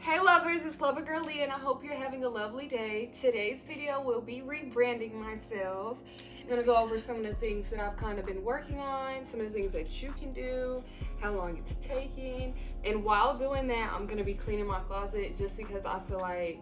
Hey lovers, it's Lover Girl Leah and I hope you're having a lovely day. Today's video will be rebranding myself. I'm gonna go over some of the things that I've kind of been working on, some of the things that you can do, how long it's taking, and while doing that, I'm gonna be cleaning my closet just because I feel like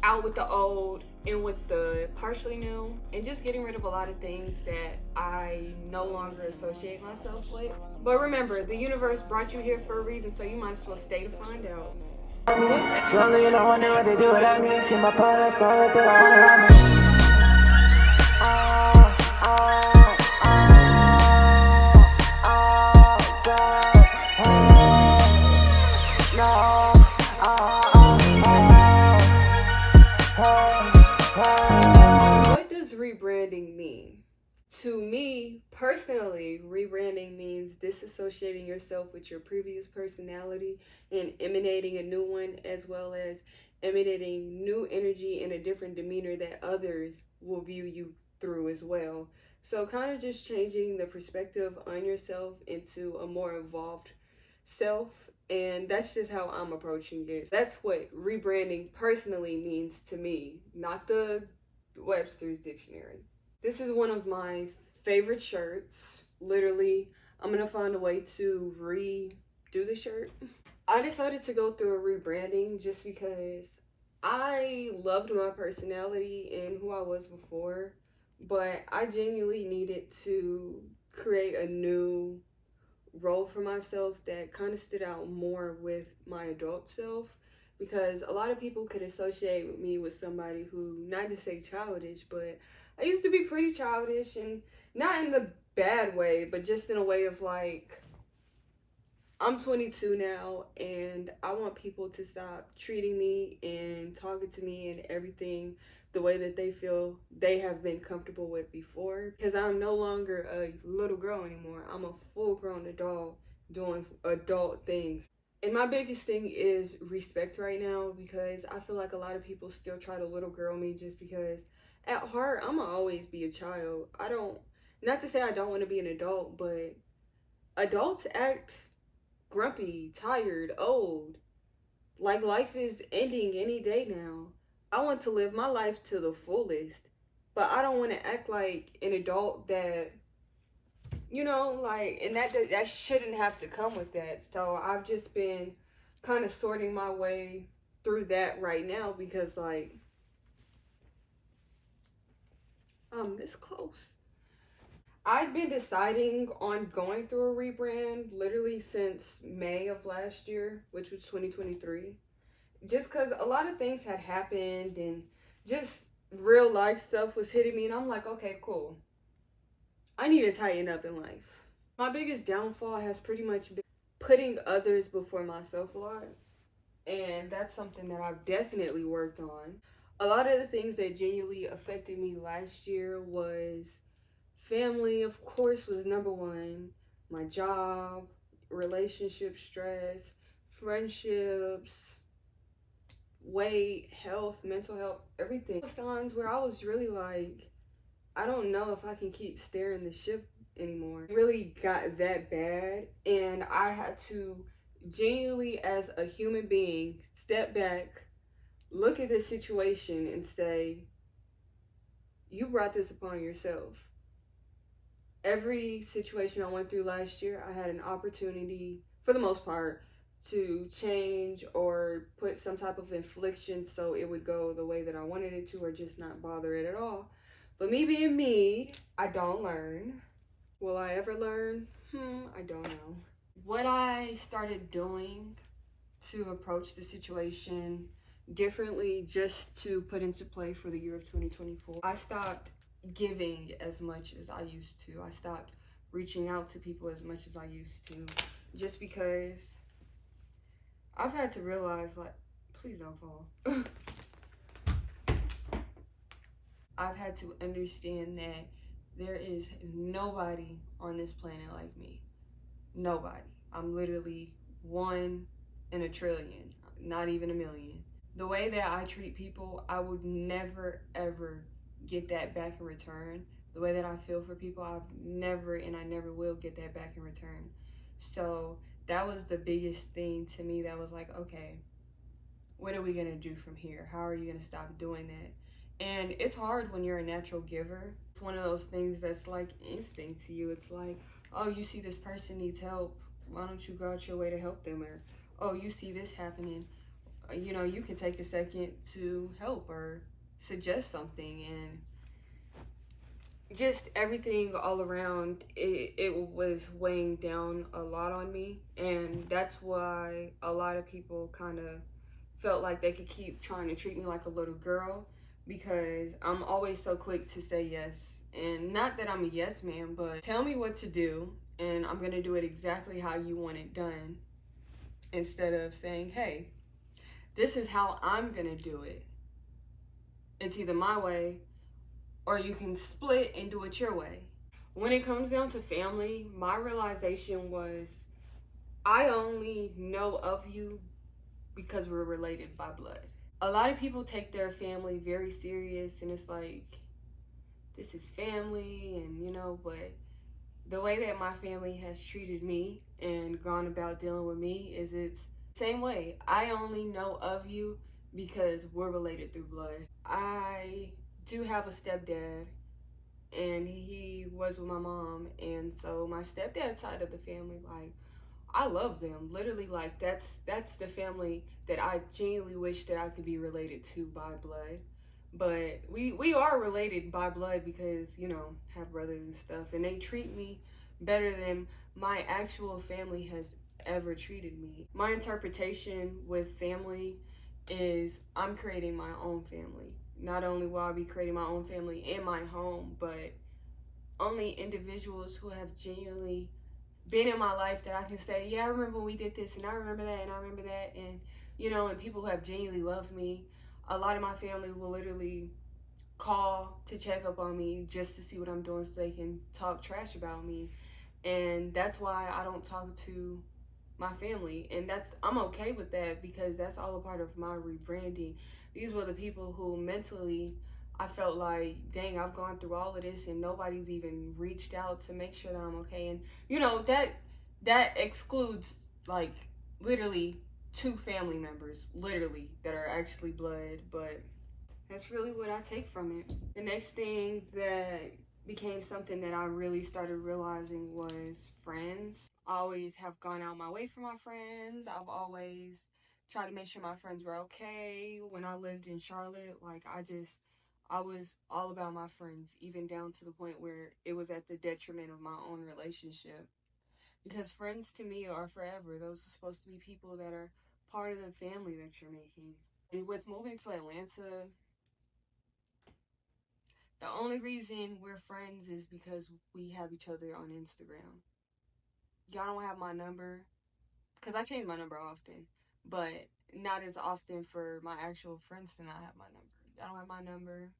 out with the old and with the partially new, and just getting rid of a lot of things that I no longer associate myself with. But remember, the universe brought you here for a reason, so you might as well stay to find out. Slowly, you don't want to do what I mean. Keep my product all with the all around me. What does rebranding mean? To me, personally, rebranding means disassociating yourself with your previous personality and emanating a new one, as well as emanating new energy and a different demeanor that others will view you through as well. So kind of just changing the perspective on yourself into a more evolved self, and that's just how I'm approaching it. That's what rebranding personally means to me, not the Webster's Dictionary. This is one of my favorite shirts. Literally, I'm gonna find a way to redo the shirt. I decided to go through a rebranding just because I loved my personality and who I was before, but I genuinely needed to create a new role for myself that kind of stood out more with my adult self, because a lot of people could associate me with somebody who, not to say childish, but I used to be pretty childish, and not in the bad way, but just in a way of like, I'm 22 now and I want people to stop treating me and talking to me and everything the way that they feel they have been comfortable with before, because I'm no longer a little girl anymore. I'm a full-grown adult doing adult things. And my biggest thing is respect right now, because I feel like a lot of people still try to little girl me just because at heart I'm gonna always be a child. Not to say I don't want to be an adult, but adults act grumpy, tired, old. Like life is ending any day now. I want to live my life to the fullest, but I don't want to act like an adult that, and that shouldn't have to come with that. So I've just been kind of sorting my way through that right now, because like I'm this close. I've been deciding on going through a rebrand literally since May of last year, which was 2023. Just because a lot of things had happened and just real life stuff was hitting me, and I'm like, okay, cool. I need to tighten up in life. My biggest downfall has pretty much been putting others before myself a lot, and that's something that I've definitely worked on. A lot of the things that genuinely affected me last year was family, of course, was number one. My job, relationship stress, friendships, weight, health, mental health, everything. Those times where I was really like, I don't know if I can keep steering the ship anymore. It really got that bad, and I had to genuinely, as a human being, step back, look at this situation and say, you brought this upon yourself. Every situation I went through last year, I had an opportunity, for the most part, to change or put some type of infliction so it would go the way that I wanted it to, or just not bother it at all. But me being me, I don't learn. Will I ever learn? I don't know. What I started doing to approach the situation differently, just to put into play for the year of 2024, I stopped giving as much as I used to. I stopped reaching out to people as much as I used to, just because I've had to realize, like, please don't fall. I've had to understand that there is nobody on this planet like me. Nobody. I'm literally one in a trillion, not even a million. The way that I treat people, I would never, ever get that back in return. The way that I feel for people, I've never, and I never will get that back in return. So that was the biggest thing to me that was like, okay, what are we going to do from here? How are you going to stop doing that? And it's hard when you're a natural giver. It's one of those things that's like instinct to you. It's like, oh, you see this person needs help. Why don't you go out your way to help them? Or, oh, you see this happening. You know, you can take a second to help or suggest something. And just everything all around, it was weighing down a lot on me. And that's why a lot of people kind of felt like they could keep trying to treat me like a little girl, because I'm always so quick to say yes. And not that I'm a yes man, but tell me what to do and I'm gonna do it exactly how you want it done, instead of saying, hey, this is how I'm gonna do it. It's either my way or you can split and do it your way. When it comes down to family, my realization was I only know of you because we're related by blood. A lot of people take their family very serious, and it's like, this is family, and you know, but the way that my family has treated me and gone about dealing with me is it's the same way. I only know of you because we're related through blood. I do have a stepdad, and he was with my mom, and so my stepdad side of the family, like, I love them. Literally, like, that's the family that I genuinely wish that I could be related to by blood. But we are related by blood because, you know, have brothers and stuff, and they treat me better than my actual family has ever treated me. My interpretation with family is I'm creating my own family. Not only will I be creating my own family in my home, but only individuals who have genuinely been in my life that I can say, yeah, I remember when we did this, and I remember that, and I remember that, and you know, and people who have genuinely loved me. A lot of my family will literally call to check up on me just to see what I'm doing so they can talk trash about me. And that's why I don't talk to my family, and I'm okay with that, because that's all a part of my rebranding. These were the people who mentally I felt like, dang, I've gone through all of this and nobody's even reached out to make sure that I'm okay. And you know, that excludes like literally 2 family members, literally, that are actually blood. But that's really what I take from it. The next thing that became something that I really started realizing was friends. I always have gone out my way for my friends. I've always tried to make sure my friends were okay. When I lived in Charlotte, like, I was all about my friends, even down to the point where it was at the detriment of my own relationship. Because friends to me are forever. Those are supposed to be people that are part of the family that you're making. And with moving to Atlanta, the only reason we're friends is because we have each other on Instagram. Y'all don't have my number, because I change my number often, but not as often for my actual friends to not have my number. Y'all don't have my number.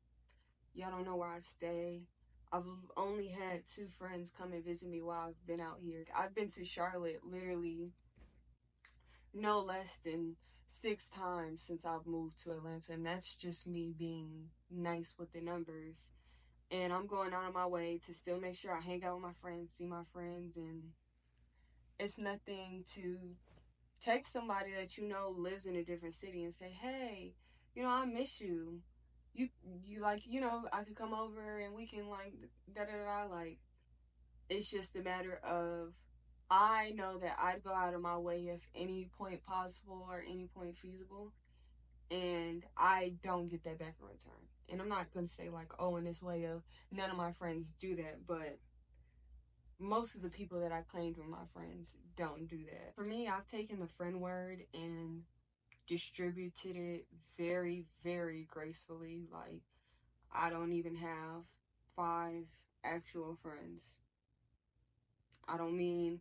Y'all don't know where I stay. I've only had 2 friends come and visit me while I've been out here. I've been to Charlotte literally no less than 6 times since I've moved to Atlanta, and that's just me being nice with the numbers. And I'm going out of my way to still make sure I hang out with my friends, see my friends, and it's nothing to text somebody that you know lives in a different city and say, hey, you know, I miss you. You like, you know, I could come over and we can like da-da-da. Like, it's just a matter of, I know that I'd go out of my way if any point possible or any point feasible, and I don't get that back in return. And I'm not going to say like, oh, in this way of none of my friends do that, but most of the people that I claimed were my friends don't do that. For me, I've taken the friend word and distributed it very, very gracefully. Like, I don't even have 5 actual friends. I don't mean,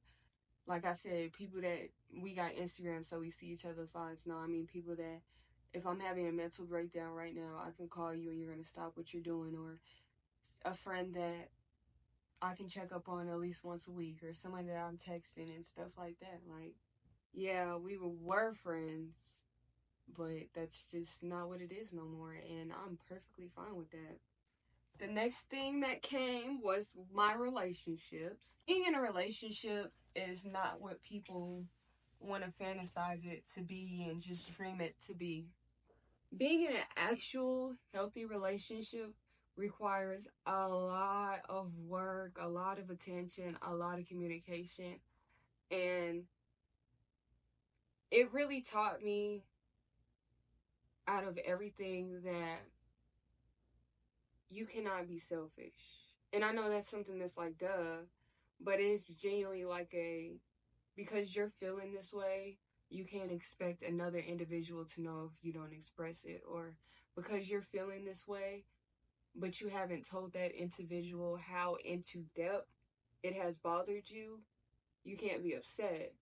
like I said, people that we got Instagram so we see each other's lives. No, I mean people that if I'm having a mental breakdown right now, I can call you and you're going to stop what you're doing. Or a friend that I can check up on at least once a week, or somebody that I'm texting and stuff like that. Like, yeah, we were friends, but that's just not what it is no more, and I'm perfectly fine with that. The next thing that came was my relationships. Being in a relationship is not what people want to fantasize it to be and just dream it to be. Being in an actual healthy relationship requires a lot of work, a lot of attention, a lot of communication. And it really taught me, out of everything, that you cannot be selfish. And I know that's something that's like, duh, but it's genuinely like because you're feeling this way, you can't expect another individual to know if you don't express it. Or because you're feeling this way, but you haven't told that individual how into depth it has bothered you, you can't be upset.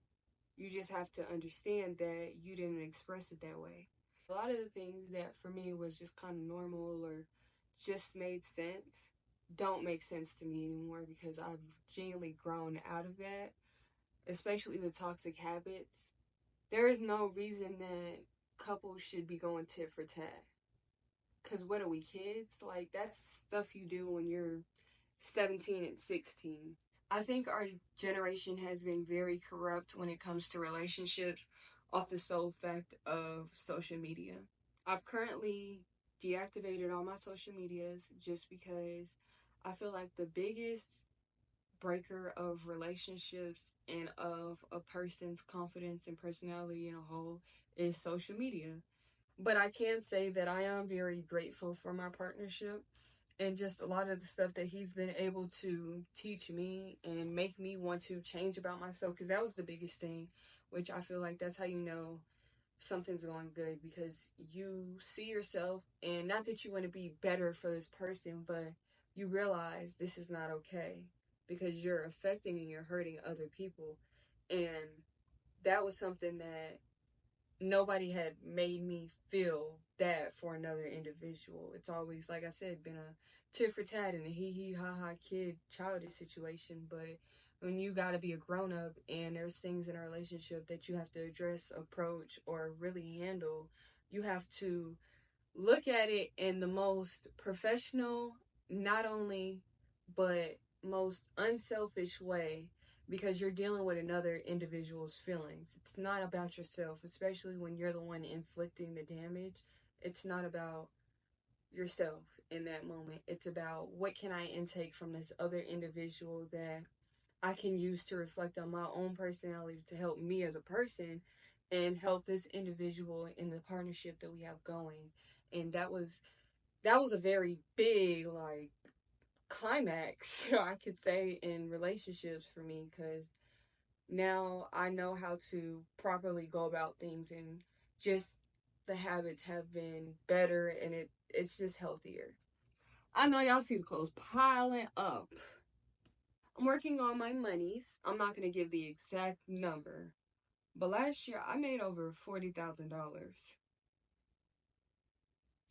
You just have to understand that you didn't express it that way. A lot of the things that for me was just kind of normal or just made sense don't make sense to me anymore, because I've genuinely grown out of that, especially the toxic habits. There is no reason that couples should be going tit for tat. Because what are we, kids? Like, that's stuff you do when you're 17 and 16. I think our generation has been very corrupt when it comes to relationships off the sole fact of social media. I've currently deactivated all my social medias just because I feel like the biggest breaker of relationships and of a person's confidence and personality in a whole is social media. But I can say that I am very grateful for my partnership and just a lot of the stuff that he's been able to teach me and make me want to change about myself, because that was the biggest thing, which I feel like that's how you know something's going good, because you see yourself, and not that you want to be better for this person, but you realize this is not okay because you're affecting and you're hurting other people. And that was something that nobody had made me feel that for another individual. It's always, like I said, been a tit for tat and a hee hee ha ha kid childish situation. But when you gotta be a grown up and there's things in a relationship that you have to address, approach, or really handle, you have to look at it in the most professional, not only, but most unselfish way, because you're dealing with another individual's feelings. It's not about yourself, especially when you're the one inflicting the damage. It's not about yourself in that moment. It's about, what can I intake from this other individual that I can use to reflect on my own personality to help me as a person and help this individual in the partnership that we have going. And that was a very big, like, climax, I could say, in relationships for me, because now I know how to properly go about things, and just the habits have been better, and it's just healthier. I know y'all see the clothes piling up. I'm working on my monies. I'm not going to give the exact number, but last year I made over $40,000.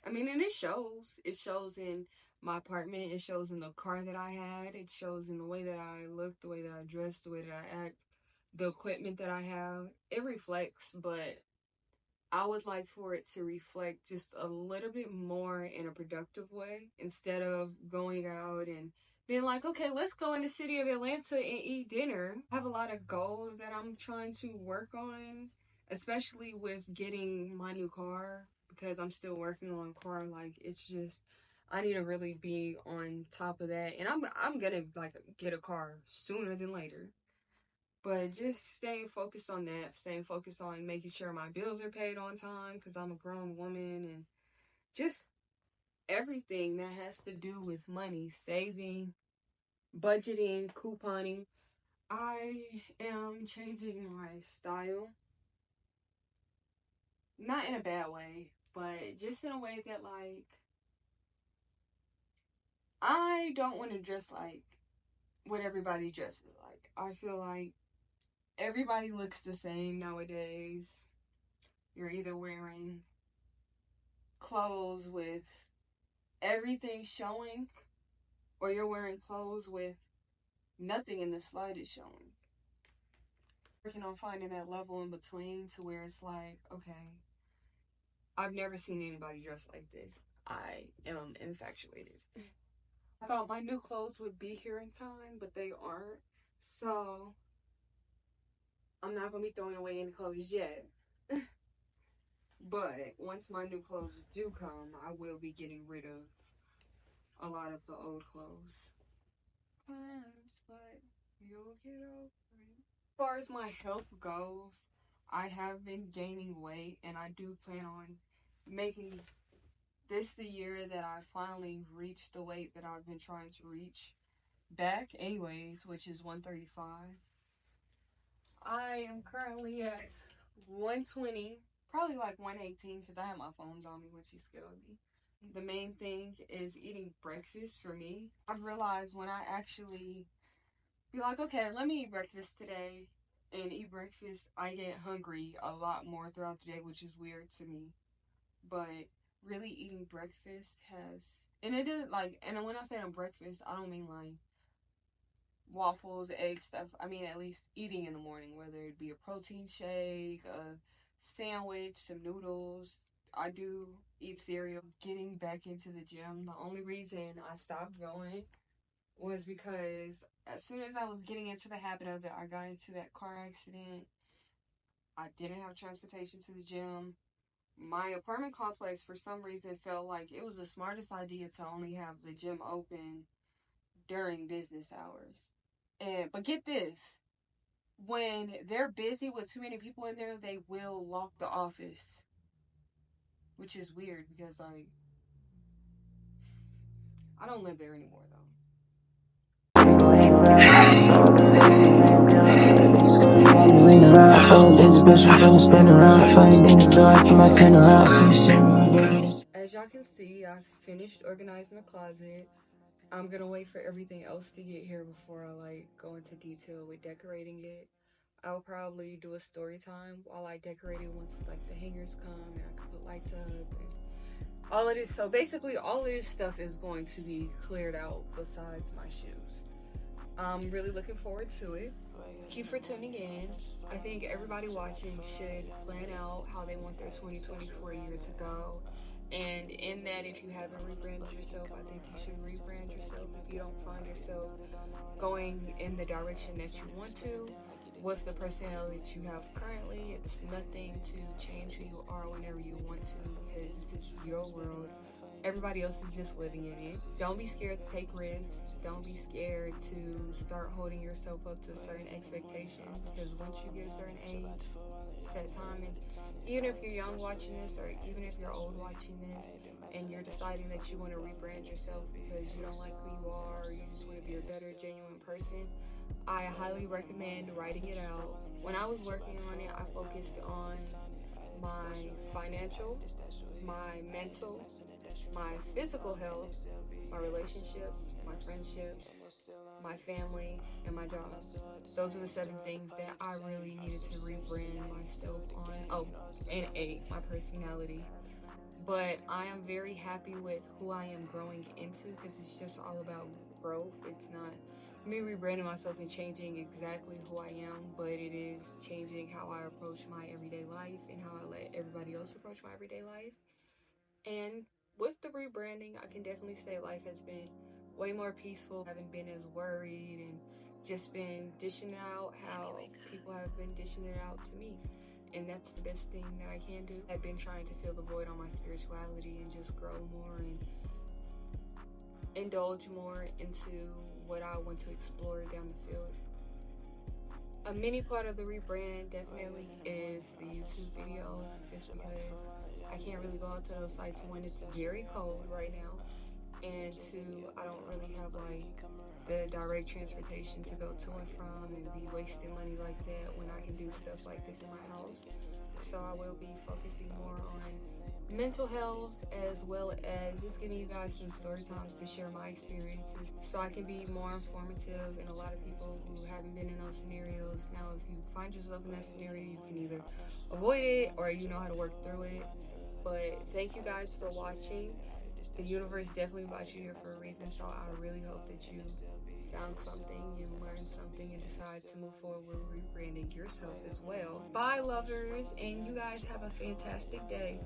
I mean, and it shows. It shows in my apartment. It shows in the car that I had. It shows in the way that I look, the way that I dress, the way that I act, the equipment that I have. It reflects, but I would like for it to reflect just a little bit more in a productive way, instead of going out and being like, okay, let's go in the city of Atlanta and eat dinner. I have a lot of goals that I'm trying to work on, especially with getting my new car, because I'm still working on a car. Like, it's just, I need to really be on top of that. And I'm gonna, like, get a car sooner than later. But just staying focused on that, staying focused on making sure my bills are paid on time, because I'm a grown woman, and just everything that has to do with money, saving, budgeting, couponing. I am changing my style. Not in a bad way, but just in a way that, like, I don't want to dress like what everybody dresses like. I feel like everybody looks the same nowadays. You're either wearing clothes with everything showing, or you're wearing clothes with nothing in the slightest showing. Working on finding that level in between, to where it's like, okay, I've never seen anybody dressed like this. I am infatuated. I thought my new clothes would be here in time, but they aren't. So I'm not gonna be throwing away any clothes yet. But once my new clothes do come, I will be getting rid of a lot of the old clothes. But you'll get over it. As far as my health goes, I have been gaining weight, and I do plan on making this the year that I finally reach the weight that I've been trying to reach back anyways, which is 135. I am currently at 120, probably like 118 because I have my phones on me when she scaled me. The main thing is eating breakfast for me. I've realized when I actually be like, okay, let me eat breakfast today and eat breakfast, I get hungry a lot more throughout the day, which is weird to me. But really eating breakfast has, and it is like, and when I say on breakfast, I don't mean like waffles, eggs, stuff. I mean at least eating in the morning, whether it be a protein shake, a sandwich, some noodles. I do eat cereal. Getting back into the gym, the only reason I stopped going was because as soon as I was getting into the habit of it, I got into that car accident. I didn't have transportation to the gym. My apartment complex, for some reason, felt like it was the smartest idea to only have the gym open during business hours. But get this, when they're busy with too many people in there, they will lock the office, which is weird because like I don't live there anymore though. Lean around, full bitch, bitch, I'm finna spin around. Funny niggas, so I keep my 10 around. See shit, my baby. As y'all can see, I've finished organizing the closet. I'm gonna wait for everything else to get here before I like go into detail with decorating it. I'll probably do a story time while I decorate it once like the hangers come and I can put lights up and all of this. So basically all of this stuff is going to be cleared out besides my shoes. I'm really looking forward to it. Thank you for tuning in. I think everybody watching should plan out how they want their 2024 year to go. And in that, if you haven't rebranded yourself, I think you should rebrand yourself. If you don't find yourself going in the direction that you want to, with the personality that you have currently, it's nothing to change who you are whenever you want to, because this is your world. Everybody else is just living in it. Don't be scared to take risks. Don't be scared to start holding yourself up to a certain expectation, because once you get a certain age, set time, and even if you're young watching this or even if you're old watching this and you're deciding that you want to rebrand yourself because you don't like who you are or you just want to be a better, genuine person, I highly recommend writing it out. When I was working on it, I focused on my financial, my mental, my physical health, my relationships, my friendships, my family, and my job. Those were the 7 things that I really needed to rebrand myself on. Oh, and 8, my personality. But I am very happy with who I am growing into because it's just all about growth. It's not me rebranding myself and changing exactly who I am, but it is changing how I approach my everyday life and how I let everybody else approach my everyday life. And with the rebranding, I can definitely say life has been way more peaceful. I haven't been as worried and just been dishing it out how people have been dishing it out to me. And that's the best thing that I can do. I've been trying to fill the void on my spirituality and just grow more and indulge more into what I want to explore down the field. A mini part of the rebrand definitely is the YouTube videos, just because I can't really go out to those sites. One, it's very cold right now, and 2, I don't really have like the direct transportation to go to and from and be wasting money like that when I can do stuff like this in my house. So I will be focusing more on mental health as well as just giving you guys some story times to share my experiences so I can be more informative. And a lot of people who haven't been in those scenarios, now if you find yourself in that scenario, you can either avoid it or you know how to work through it. But thank you guys for watching. The universe definitely brought you here for a reason, so I really hope that you found something and learned something and decide to move forward with rebranding yourself as well. Bye, lovers, and you guys have a fantastic day.